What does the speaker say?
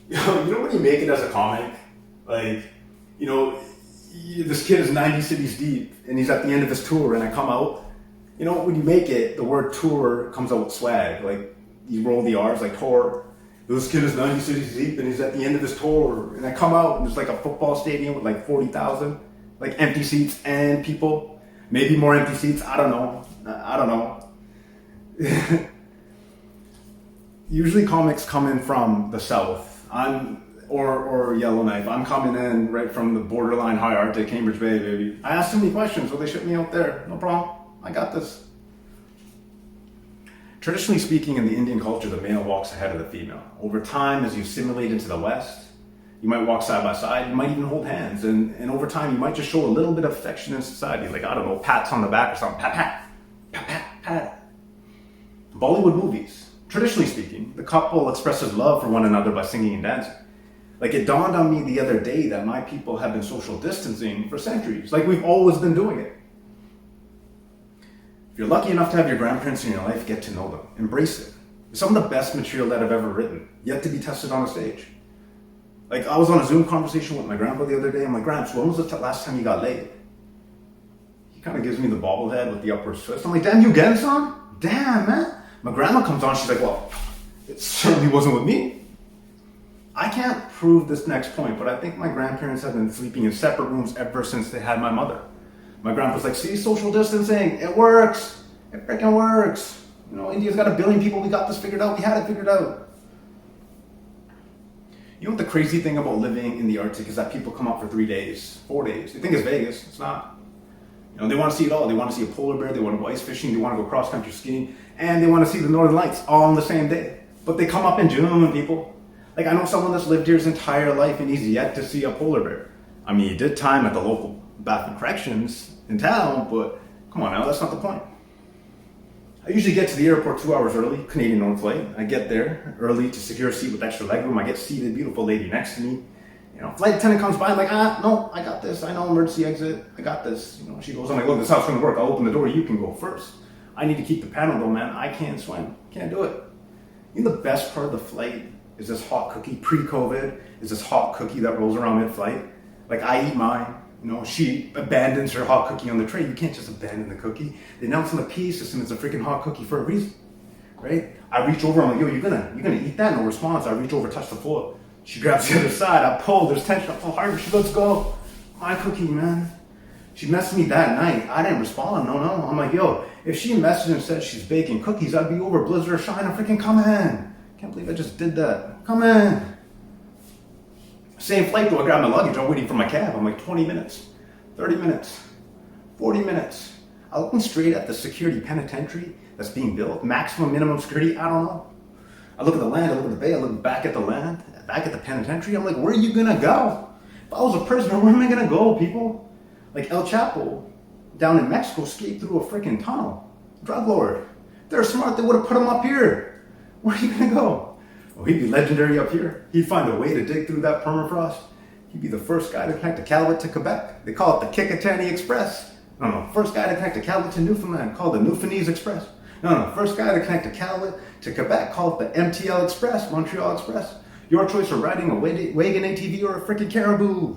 You know when you make it as a comic, like, you know, this kid is 90 cities deep and he's at the end of his tour and I come out, you know, when you make it, the word tour comes out with swag, like you roll the R's like tour. This kid is 90 cities deep and he's at the end of his tour and I come out and there's like a football stadium with like 40,000, like empty seats and people, maybe more empty seats, I don't know. Usually comics come in from the South. Or Yellowknife. I'm coming in right from the borderline high Arctic, Cambridge Bay, baby. I asked so many questions, so they shipped me out there. No problem. I got this. Traditionally speaking, in the Indian culture, the male walks ahead of the female. Over time, as you assimilate into the West, you might walk side by side, you might even hold hands, and over time, you might just show a little bit of affection in society, like, I don't know, pats on the back or something. Pat, pat, pat, pat, pat. Bollywood movies. Traditionally speaking, the couple expresses love for one another by singing and dancing. Like, it dawned on me the other day that my people have been social distancing for centuries. Like, we've always been doing it. If you're lucky enough to have your grandparents in your life, get to know them. Embrace it. It's some of the best material that I've ever written, yet to be tested on a stage. Like, I was on a Zoom conversation with my grandpa the other day. I'm like, Gramps, when was the last time you got laid? He kind of gives me the bobblehead with the upward twist. I'm like, damn, you again, son? Damn, man. My grandma comes on, she's like, well, it certainly wasn't with me. I can't prove this next point, but I think my grandparents have been sleeping in separate rooms ever since they had my mother. My grandpa's like, see, social distancing, it works. It freaking works. You know, India's got 1 billion people, we got this figured out, we had it figured out. You know what the crazy thing about living in the Arctic is that people come out for 3 days, 4 days. They think it's Vegas, it's not. You know, they want to see it all. They want to see a polar bear, they want to go ice fishing, they want to go cross-country skiing, and they want to see the Northern Lights all on the same day. But they come up in June, people. Like, I know someone that's lived here his entire life and he's yet to see a polar bear. I mean, he did time at the local Bathroom Corrections in town, but come on now, that's not the point. I usually get to the airport 2 hours early, Canadian North flight. I get there early to secure a seat with extra legroom. I get seated, beautiful lady next to me. You know, flight attendant comes by, I'm like, no, I got this. I know emergency exit. I got this. You know, she goes, I'm like, look, this house is gonna work. I'll open the door. You can go first. I need to keep the panel though, man. I can't swim. Can't do it. You know the best part of the flight is this hot cookie, pre-COVID, is this hot cookie that rolls around mid-flight. Like, I eat mine, you know, she abandons her hot cookie on the tray. You can't just abandon the cookie. They announce on the PA system it's a freaking hot cookie for a reason, right? I reach over, I'm like, yo, you gonna eat that? No response. I reach over, touch the floor. She grabs the other side, I pull, there's tension, I pull harder, she lets go. My cookie, man. She messaged me that night. I didn't respond, no. I'm like, yo, if she messaged and said she's baking cookies, I'd be over blizzard or shine, I'm freaking coming. Can't believe I just did that. Come in. Same flight though, I grabbed my luggage, I'm waiting for my cab. I'm like 20 minutes, 30 minutes, 40 minutes. I look straight at the security penitentiary that's being built. Maximum, minimum security, I don't know. I look at the land, I look at the bay, I look back at the land, back at the penitentiary. I'm like, where are you gonna go? If I was a prisoner, where am I gonna go, people? Like El Chapo down in Mexico escaped through a freaking tunnel. Drug lord. They're smart, they would have put him up here. Where are you gonna go? Oh, he'd be legendary up here. He'd find a way to dig through that permafrost. He'd be the first guy to connect Iqaluit to Quebec. They call it the Kikatani Express. No, first guy to connect Iqaluit to Newfoundland, called the Newfoundlandese Express. No, first guy to connect Iqaluit to Quebec, called it the MTL Express, Montreal Express. Your choice of riding a wagon ATV or a freaking caribou.